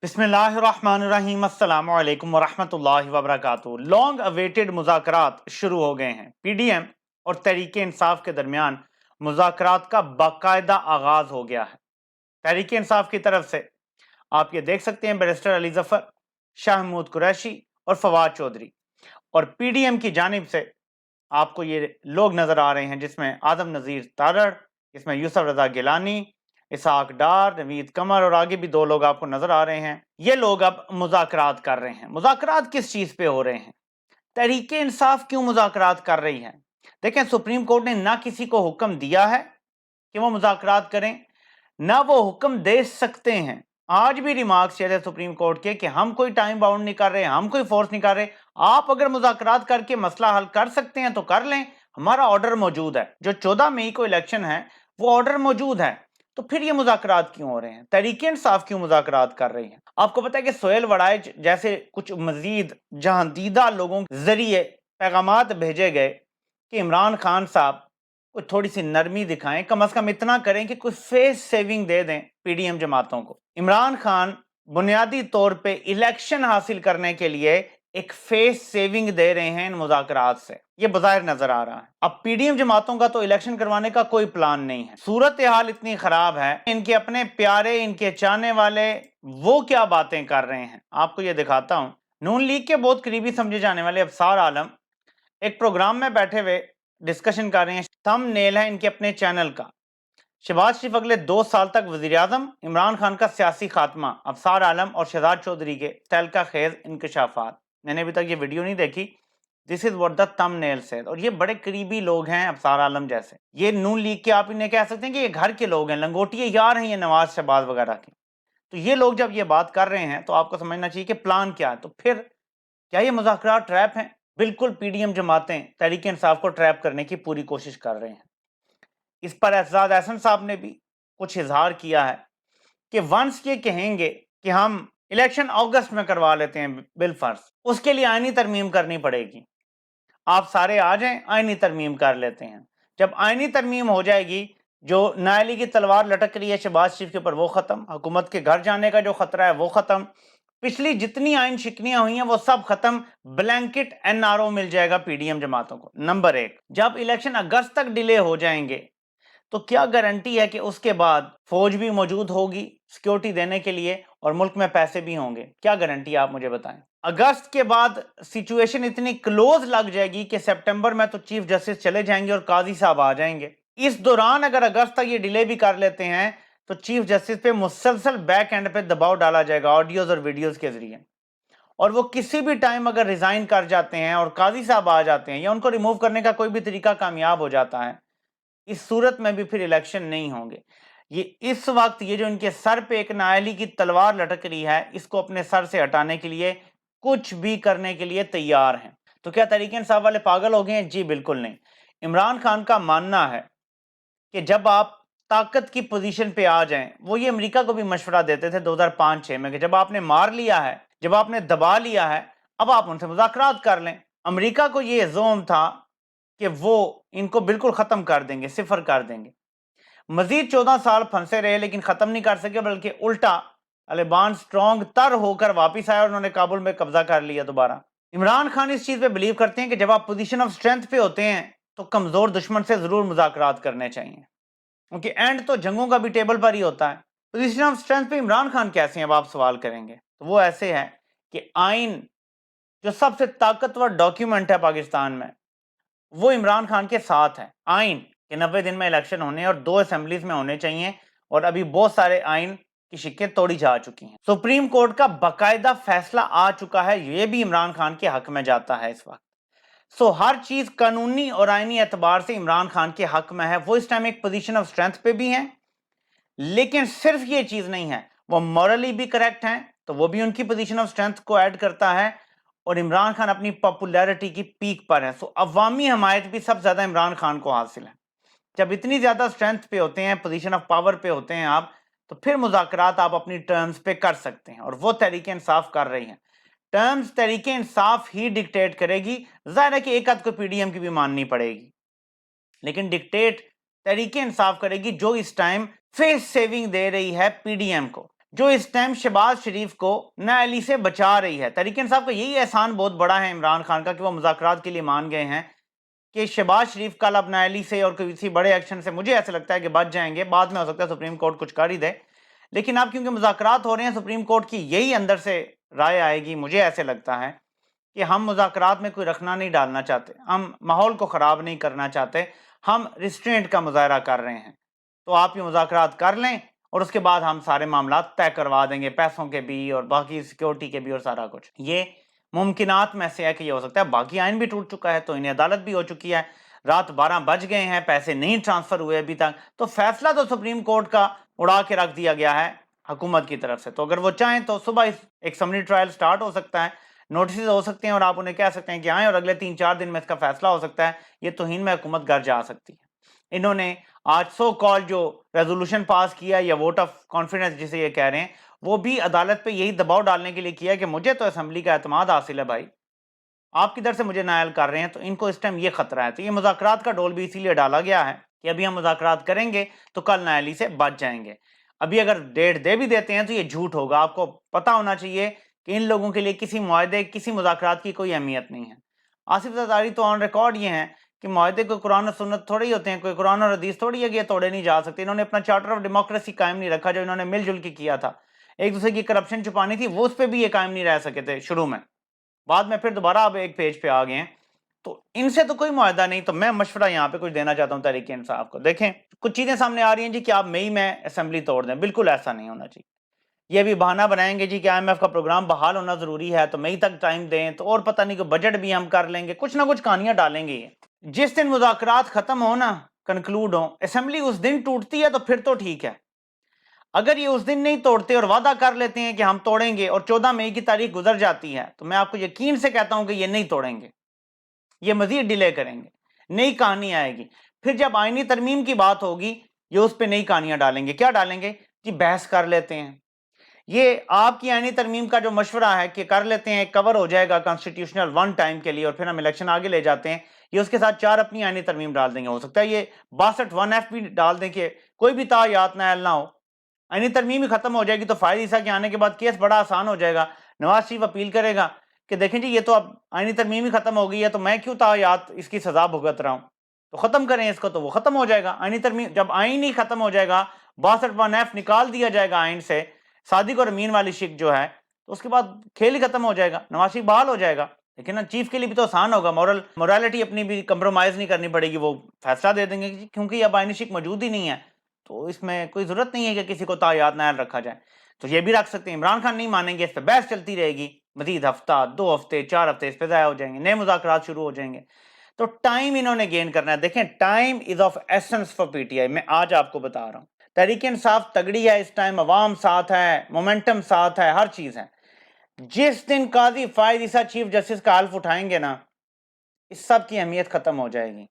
बिस्मिल्लाहिर्रहमानिर्रहीम अस्सलामु अलैकुम वरहमतुल्लाहि वबरकातुहू। लॉन्ग अवेटेड मुज़ाकरात शुरू हो गए हैं। पीडीएम और तहरीक इंसाफ के दरमियान मुज़ाकरात का बाकायदा आगाज हो गया है। तहरीक इंसाफ की तरफ से आप ये देख सकते हैं बैरिस्टर अली जफर, शाह महमूद कुरैशी और फवाद चौधरी, और पीडीएम की जानिब से आपको ये लोग नजर आ रहे हैं जिसमें आदम नज़ीर तारड़, इसमें यूसुफ रजा गिलानी, इसहाक डार, नवीद कमर और आगे भी दो लोग आपको नजर आ रहे हैं। ये लोग अब मुज़ाकरात कर रहे हैं। मुज़ाकरात किस चीज पे हो रहे हैं? तहरीक इंसाफ क्यों मुज़ाकरात कर रही है? देखें, सुप्रीम कोर्ट ने ना किसी को हुक्म दिया है कि वो मुज़ाकरात करें, ना वो हुक्म दे सकते हैं। आज भी रिमार्क्स चले सुप्रीम कोर्ट के कि हम कोई टाइम बाउंड नहीं कर रहे, हम कोई फोर्स नहीं कर रहे। आप अगर मुज़ाकरात करके मसला हल कर सकते हैं तो कर लें, हमारा ऑर्डर मौजूद है। जो 14 मई को इलेक्शन है वो ऑर्डर मौजूद है, तो फिर ये मुज़ाकरात क्यों हो रहे हैं? तहरीक इंसाफ क्यों मुज़ाकरात कर रही है? आपको पता है कि सोहेल वड़ाइच जैसे कुछ मजीद जहांदीदा लोगों के जरिए पैगामात भेजे गए कि इमरान खान साहब कोई थोड़ी सी नरमी दिखाएं, कम से कम इतना करें कि कोई फेस सेविंग दे दें पीडीएम जमातों को। इमरान खान बुनियादी तौर पे इलेक्शन हासिल करने के लिए एक फेस सेविंग दे रहे हैं इन मुज़ाकरात से, ये बज़ाहिर नजर आ रहा है। अब पीडीएम जमातों का तो इलेक्शन करवाने का कोई प्लान नहीं है। सूरत हाल इतनी खराब है, इनके अपने प्यारे, इनके चाहने वाले वो क्या बातें कर रहे हैं, आपको ये दिखाता हूं। नून लीग के बहुत करीबी समझे जाने वाले अफसार आलम एक प्रोग्राम में बैठे हुए डिस्कशन कर रहे हैं। थंबनेल है इनके अपने चैनल का, शहबाज शरीफ अगले 2 साल तक वजीर आजम, इमरान खान का सियासी खात्मा, अफसार आलम और शहजाद चौधरी के तहलका खेज इंकशाफात। मैंने अभी तक ये वीडियो नहीं देखी। This is what the thumbnail said, और ये बड़े करीबी लोग हैं अफसार आलम जैसे। ये नून लीग के, आप इन्हें कह सकते हैं कि ये घर के लोग हैं, लंगोटिए यार हैं ये नवाज शहबाज वगैरह के। तो ये लोग जब ये बात कर रहे हैं तो आपको समझना चाहिए कि प्लान क्या है। तो फिर क्या ये मुज़ाकरात ट्रैप हैं? बिल्कुल, पीडीएम जमातें तहरीक इंसाफ को ट्रैप करने की पूरी कोशिश कर रहे हैं। इस पर एजाज एहसन साहब ने भी कुछ इजहार किया है कि वंस ये कहेंगे कि हम इलेक्शन अगस्त में करवा लेते हैं बिल फर्ज, उसके लिए आईनी तरमीम करनी पड़ेगी। आप सारे आ जाएं, आईनी तरमीम कर लेते हैं। जब आईनी तरमीम हो जाएगी, जो नायली की तलवार लटक रही है शहबाज शरीफ के ऊपर वो खत्म, हुकूमत के घर जाने का जो खतरा है वो खत्म, पिछली जितनी आइन शिकनियां हुई हैं वो सब खत्म, ब्लैंकेट एनआरओ मिल जाएगा पीडीएम जमातों को। नंबर 1, जब इलेक्शन अगस्त तक डिले हो जाएंगे तो क्या गारंटी है कि उसके बाद फौज भी मौजूद होगी सिक्योरिटी देने के लिए और मुल्क में पैसे भी होंगे? क्या गारंटी, आप मुझे बताएं। अगस्त के बाद सिचुएशन इतनी क्लोज लग जाएगी कि सितंबर में तो चीफ जस्टिस चले जाएंगे और काजी साहब आ जाएंगे। इस दौरान अगर अगस्त तक ये डिले भी कर लेते हैं तो चीफ जस्टिस पे मुसलसल बैक एंड पे दबाव डाला जाएगा ऑडियोज और वीडियोज के जरिए, और वो किसी भी टाइम अगर रिजाइन कर जाते हैं और काजी साहब आ जाते हैं या उनको रिमूव करने का कोई भी तरीका कामयाब हो जाता है, इस सूरत में भी फिर इलेक्शन नहीं होंगे। ये इस वक्त ये जो इनके सर पे एक नायली की तलवार लटक रही है, इसको अपने सर से हटाने के लिए कुछ भी करने के लिए तैयार हैं। तो क्या तहरीक इंसाफ वाले पागल हो गए हैं? जी बिल्कुल नहीं। इमरान खान का मानना है कि जब आप ताकत की पोजीशन पे आ जाएं, वो ये अमेरिका को भी मशवरा देते थे 2005-6 में कि जब आपने मार लिया है, जब आपने दबा लिया है, अब आप उनसे मुज़ाकरात कर लें। अमेरिका को ये जोम था कि वो इनको बिल्कुल खत्म कर देंगे, सिफर कर देंगे। मजीद 14 साल फंसे रहे लेकिन खत्म नहीं कर सके, बल्कि उल्टा तालिबान स्ट्रॉन्ग तर होकर वापस आया और उन्होंने काबुल में कब्जा कर लिया दोबारा। इमरान खान इस चीज पे बिलीव करते हैं कि जब आप पोजीशन ऑफ स्ट्रेंथ पे होते हैं तो कमजोर दुश्मन से जरूर मुज़ाकरात करने चाहिए, क्योंकि एंड तो जंगों का भी टेबल पर ही होता है। पोजीशन ऑफ स्ट्रेंथ पे इमरान खान कैसे हैं, अब आप सवाल करेंगे। तो वो ऐसे है कि आइन जो सबसे ताकतवर डॉक्यूमेंट है पाकिस्तान में, वो इमरान खान के साथ है। आइन के 90 दिन में इलेक्शन होने और 2 असेंबलीज में होने चाहिए, और अभी बहुत सारे आइन की शिक्कें तोड़ी जा चुकी हैं। सुप्रीम कोर्ट का बाकायदा फैसला आ चुका है, ये भी इमरान खान के हक में जाता है इस वक्त। सो हर चीज कानूनी और आईनी एतबार से इमरान खान के हक में है। वो इस टाइम एक पोजीशन ऑफ स्ट्रेंथ पे भी हैं, लेकिन सिर्फ ये चीज नहीं है, वो मॉरली भी करेक्ट हैं, तो वो भी उनकी पोजीशन ऑफ स्ट्रेंथ को ऐड करता है। और इमरान खान अपनी पॉपुलैरिटी की पीक पर है, सो अवामी हमायत भी सबसे ज्यादा इमरान खान को हासिल है। जब इतनी ज्यादा स्ट्रेंथ पे होते हैं, पोजीशन ऑफ पावर पे होते हैं आप, तो फिर मुज़ाकरात आप अपनी टर्म्स पे कर सकते हैं, और वो तहरीक इंसाफ कर रही है। टर्म्स तहरीक इंसाफ ही डिक्टेट करेगी। जाहिर है कि एक आध को पीडीएम की भी माननी पड़ेगी, लेकिन डिक्टेट तहरीक इंसाफ करेगी, जो इस टाइम फेस सेविंग दे रही है पीडीएम को। جو اس ٹائم شہباز شریف کو نااہلی سے بچا رہی ہے۔ تحریک انصاف کا یہی احسان بہت بڑا ہے عمران خان کا کہ وہ مذاکرات کے لیے مان گئے ہیں کہ شہباز شریف کل اب نااہلی سے اور کسی بڑے ایکشن سے مجھے ایسا لگتا ہے کہ بچ جائیں گے، بعد میں ہو سکتا ہے سپریم کورٹ کچھ کر ہی دے، لیکن اب کیونکہ مذاکرات ہو رہے ہیں سپریم کورٹ کی یہی اندر سے رائے آئے گی، مجھے ایسے لگتا ہے کہ ہم مذاکرات میں کوئی رکھنا نہیں ڈالنا چاہتے، ہم ماحول کو خراب نہیں کرنا چاہتے، ہم ریسٹرینٹ کا مظاہرہ کر رہے ہیں، تو آپ یہ مذاکرات کر لیں اور اس کے بعد ہم سارے معاملات طے کروا دیں گے، پیسوں کے بھی اور باقی سیکیورٹی کے بھی اور سارا کچھ۔ یہ ممکنات میں سے ہے کہ یہ ہو سکتا ہے۔ باقی آئین بھی ٹوٹ چکا ہے تو انہیں عدالت بھی ہو چکی ہے، رات 12 بج گئے ہیں، پیسے نہیں ٹرانسفر ہوئے ابھی تک، تو فیصلہ تو سپریم کورٹ کا اڑا کے رکھ دیا گیا ہے حکومت کی طرف سے، تو اگر وہ چاہیں تو صبح ایک سمری ٹرائل سٹارٹ ہو سکتا ہے، نوٹسز ہو سکتے ہیں اور آپ انہیں کہہ سکتے ہیں کہ آئیں اور اگلے 3-4 دن میں اس کا فیصلہ ہو سکتا ہے، یہ توہین میں حکومت گھر جا سکتی ہے۔ انہوں نے آج سو کال جو ریزولوشن پاس کیا یا ووٹ آف کانفیڈنس جسے یہ کہہ رہے ہیں، وہ بھی عدالت پہ یہی دباؤ ڈالنے کے لیے کیا کہ مجھے تو اسمبلی کا اعتماد حاصل ہے بھائی، آپ کی طرف سے مجھے نائل کر رہے ہیں، تو ان کو اس ٹائم یہ خطرہ ہے، تو یہ مذاکرات کا ڈول بھی اسی لیے ڈالا گیا ہے کہ ابھی ہم مذاکرات کریں گے تو کل نائلی سے بچ جائیں گے۔ ابھی اگر ڈیٹ دے بھی دیتے ہیں تو یہ جھوٹ ہوگا، آپ کو پتا ہونا چاہیے کہ ان لوگوں کے لیے کسی معاہدے کسی مذاکرات کی کوئی اہمیت نہیں ہے۔ آصف زرداری تو آن ریکارڈ یہ ہیں کہ معاہدے کوئی قرآن و سنت تھوڑی ہوتے ہیں، کوئی قرآن اور حدیث تھوڑی ہے کہ یہ توڑے نہیں جا سکتے۔ انہوں نے اپنا چارٹر آف ڈیموکریسی قائم نہیں رکھا جو انہوں نے مل جل کے کیا تھا، ایک دوسرے کی کرپشن چھپانی تھی، وہ اس پہ بھی یہ قائم نہیں رہ سکے تھے شروع میں، بعد میں پھر دوبارہ اب ایک پیج پہ آ گئے ہیں، تو ان سے تو کوئی معاہدہ نہیں۔ تو میں مشورہ یہاں پہ کچھ دینا چاہتا ہوں تحریک انصاف کو، دیکھیں کچھ چیزیں سامنے آ رہی ہیں جی کہ آپ مئی میں اسمبلی توڑ دیں، بالکل ایسا نہیں ہونا چاہیے۔ یہ بھی بہانہ بنائیں گے جی کہ آئی ایم ایف کا پروگرام بحال ہونا ضروری ہے تو مئی تک ٹائم دیں، تو اور پتہ نہیں کہ بجٹ بھی ہم کر لیں گے، کچھ نہ کچھ کہانیاں ڈالیں گے۔ جس دن مذاکرات ختم ہو نا، کنکلوڈ ہو، اسمبلی اس دن ٹوٹتی ہے تو پھر تو ٹھیک ہے، اگر یہ اس دن نہیں توڑتے اور وعدہ کر لیتے ہیں کہ ہم توڑیں گے اور 14 مئی کی تاریخ گزر جاتی ہے، تو میں آپ کو یقین سے کہتا ہوں کہ یہ نہیں توڑیں گے، یہ مزید ڈیلے کریں گے، نئی کہانی آئے گی، پھر جب آئینی ترمیم کی بات ہوگی یہ اس پہ نئی کہانیاں ڈالیں گے۔ کیا ڈالیں گے جی؟ بحث کر لیتے ہیں، یہ آپ کی آئینی ترمیم کا جو مشورہ ہے کہ کر لیتے ہیں، کور ہو جائے گا کانسٹیٹیوشنل ون ٹائم کے لیے اور پھر ہم الیکشن آگے لے جاتے ہیں، یہ اس کے ساتھ 4 اپنی آئینی ترمیم ڈال دیں گے، ہو سکتا ہے یہ 62 1F بھی ڈال دیں کہ کوئی بھی تاحیات نائل نہ ہو، آئینی ترمیم ہی ختم ہو جائے گی تو فائز عیسیٰ کے آنے کے بعد کیس بڑا آسان ہو جائے گا، نواز شریف اپیل کرے گا کہ دیکھیں جی یہ تو اب آئینی ترمیم ہی ختم ہو گئی ہے تو میں کیوں تاحیات اس کی سزا بھگت رہا ہوں، تو ختم کریں اس کو، تو وہ ختم ہو جائے گا آئینی ترمیم۔ جب آئین ہی ختم ہو جائے گا، 62 1F نکال دیا جائے گا آئین سے، صادق اور امین والی شک جو ہے، تو اس کے بعد کھیل ہی ختم ہو جائے گا، نواز شریف بحال ہو جائے گا۔ لیکن چیف کے لیے بھی تو آسان ہوگا، مورالٹی اپنی بھی کمپرومائز نہیں کرنی پڑے گی، وہ فیصلہ دے دیں گے کیونکہ یہ اب آئینی شک موجود ہی نہیں ہے، تو اس میں کوئی ضرورت نہیں ہے کہ کسی کو تاحیات نائل رکھا جائے، تو یہ بھی رکھ سکتے ہیں۔ عمران خان نہیں مانیں گے، اس پہ بحث چلتی رہے گی، مزید ہفتہ 2 ہفتے 4 ہفتے اس پہ ضائع ہو جائیں گے، نئے مذاکرات شروع ہو جائیں گے، تو ٹائم انہوں نے گین کرنا ہے۔ دیکھیں time is of essence for P T I, میں آج آپ کو بتا رہا ہوں تحریک انصاف تگڑی ہے اس ٹائم، عوام ساتھ ہے، مومنٹم ساتھ ہے، ہر چیز ہے۔ جس دن قاضی فائز عیسیٰ چیف جسٹس کا حلف اٹھائیں گے نا، اس سب کی اہمیت ختم ہو جائے گی،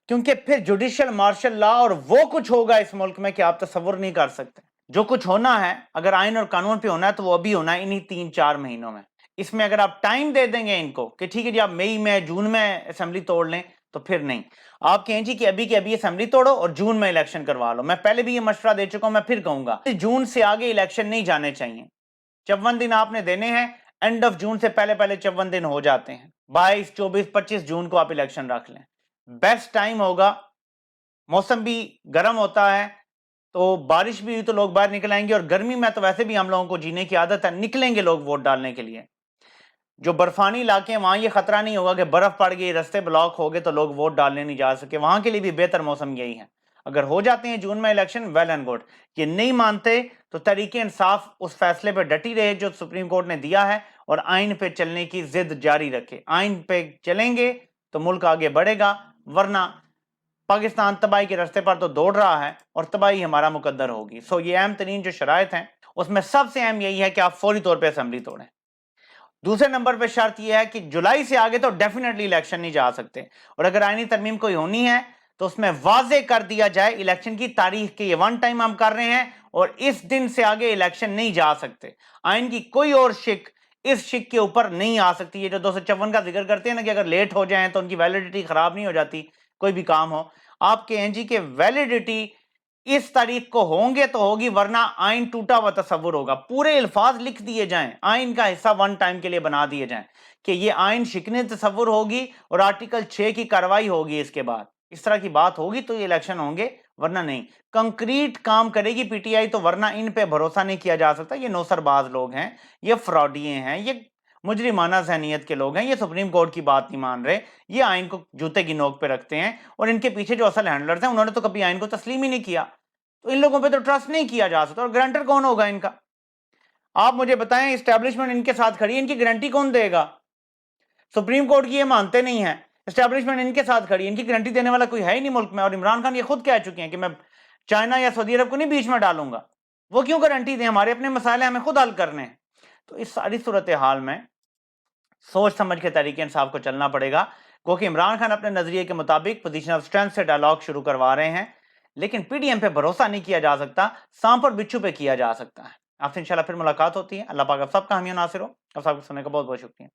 کیونکہ پھر جوڈیشل مارشل لا اور وہ کچھ ہوگا اس ملک میں کہ آپ تصور نہیں کر سکتے۔ جو کچھ ہونا ہے اگر آئین اور قانون پہ ہونا ہے تو وہ ابھی ہونا ہے انہی 3-4 مہینوں میں۔ اس میں اگر آپ ٹائم دے دیں گے ان کو کہ ٹھیک ہے جی آپ مئی میں جون میں اسمبلی توڑ لیں، تو پھر نہیں، آپ کہیں جی کہ ابھی اسمبلی توڑو اور جون میں الیکشن کروا لو۔ میں پہلے بھی یہ مشورہ دے چکا ہوں، میں پھر کہوں گا جون سے آگے الیکشن نہیں جانے چاہیے، 54 دن آپ نے دینے ہیں، اینڈ آف جون سے پہلے 54 دن ہو جاتے ہیں، 22 24 25 جون کو آپ الیکشن رکھ لیں، بیسٹ ٹائم ہوگا، موسم بھی گرم ہوتا ہے تو بارش بھی ہوئی تو لوگ باہر نکل آئیں گے، اور گرمی میں تو ویسے بھی ہم لوگوں کو جینے کی عادت ہے، نکلیں گے لوگ ووٹ ڈالنے کے لیے۔ جو برفانی علاقے ہیں وہاں یہ خطرہ نہیں ہوگا کہ برف پڑ گئی رستے بلاک ہو گئے تو لوگ ووٹ ڈالنے نہیں جا سکے، وہاں کے لیے بھی بہتر موسم یہی ہے۔ اگر ہو جاتے ہیں جون میں الیکشن، ویل اینڈ گڈ، یہ نہیں مانتے تو تحریک انصاف اس فیصلے پہ ڈٹی رہے جو سپریم کورٹ نے دیا ہے اور آئین پہ چلنے کی ضد جاری رکھے، آئین پہ چلیں گے تو ملک آگے بڑھے گا، ورنہ پاکستان تباہی کے راستے پر تو دوڑ رہا ہے اور تباہی ہمارا مقدر ہوگی۔ سو یہ اہم ترین جو شرائط ہیں اس میں سب سے اہم یہی ہے کہ آپ فوری طور پہ اسمبلی توڑیں۔ دوسرے نمبر پہ شرط یہ ہے کہ جولائی سے آگے تو ڈیفینیٹلی الیکشن نہیں جا سکتے، اور اگر آئینی ترمیم کوئی ہونی ہے تو اس میں واضح کر دیا جائے الیکشن کی تاریخ کے، یہ ون ٹائم ہم کر رہے ہیں اور اس دن سے آگے الیکشن نہیں جا سکتے، آئین کی کوئی اور شک اس شک کے اوپر نہیں آ سکتی۔ یہ جو 254 کا ذکر کرتے ہیں نا کہ اگر لیٹ ہو جائیں تو ان کی ویلیڈیٹی خراب نہیں ہو جاتی، کوئی بھی کام ہو، آپ کہیں جی کہ ویلیڈیٹی इस तारीख को होंगे तो होगी, वरना आइन टूटा हुआ तस्वुर होगा। पूरे अल्फाज लिख दिए जाएं, आइन का हिस्सा वन टाइम के लिए बना दिए जाएं कि ये आइन शिकने तस्वुर होगी और आर्टिकल 6 की कार्रवाई होगी। इसके बाद इस तरह की बात होगी तो ये इलेक्शन होंगे, वरना नहीं। कंक्रीट काम करेगी पीटीआई तो, वरना इन पे भरोसा नहीं किया जा सकता। ये नौसरबाज लोग हैं, ये फ्रॉडिये हैं, ये मुजरिमाना जहनीत के लोग हैं, ये सुप्रीम कोर्ट की बात नहीं मान रहे, ये आइन को जूते की नोक पे रखते हैं। और इनके पीछे जो असल हैंडलर्स हैं, उन्होंने तो कभी आइन को तस्लीम ही नहीं किया, तो इन लोगों पे तो ट्रस्ट नहीं किया जा सकता। और गारंटर कौन होगा इनका? आप मुझे बताएं, एस्टेब्लिशमेंट इनके साथ खड़ी है, इनकी गारंटी कौन देगा? सुप्रीम कोर्ट की ये मानते नहीं है, एस्टेब्लिशमेंट इनके साथ खड़ी है, इनकी गारंटी देने वाला कोई है ही नहीं मुल्क में। और इमरान खान ये खुद कह चुके हैं कि मैं चाइना या सऊदी अरब को नहीं बीच में डालूंगा। वो क्यों गारंटी दें? हमारे अपने मसाले हमें खुद हल करने हैं। तो इस सारी सूरत हाल में सोच समझ के तरीके इंसाफ को चलना पड़ेगा, क्योंकि इमरान खान अपने नजरिए के मुताबिक पोजीशन ऑफ स्ट्रेंथ से डायलॉग शुरू करवा रहे हैं, लेकिन पीडीएम पे भरोसा नहीं किया जा सकता, सांप और बिच्छू पे किया जा सकता है। आपसे इंशाल्लाह फिर मुलाकात होती है। अल्लाह पाक आप सबका हामी नासिर हो। आप सबको सुनने का बहुत बहुत शुक्रिया।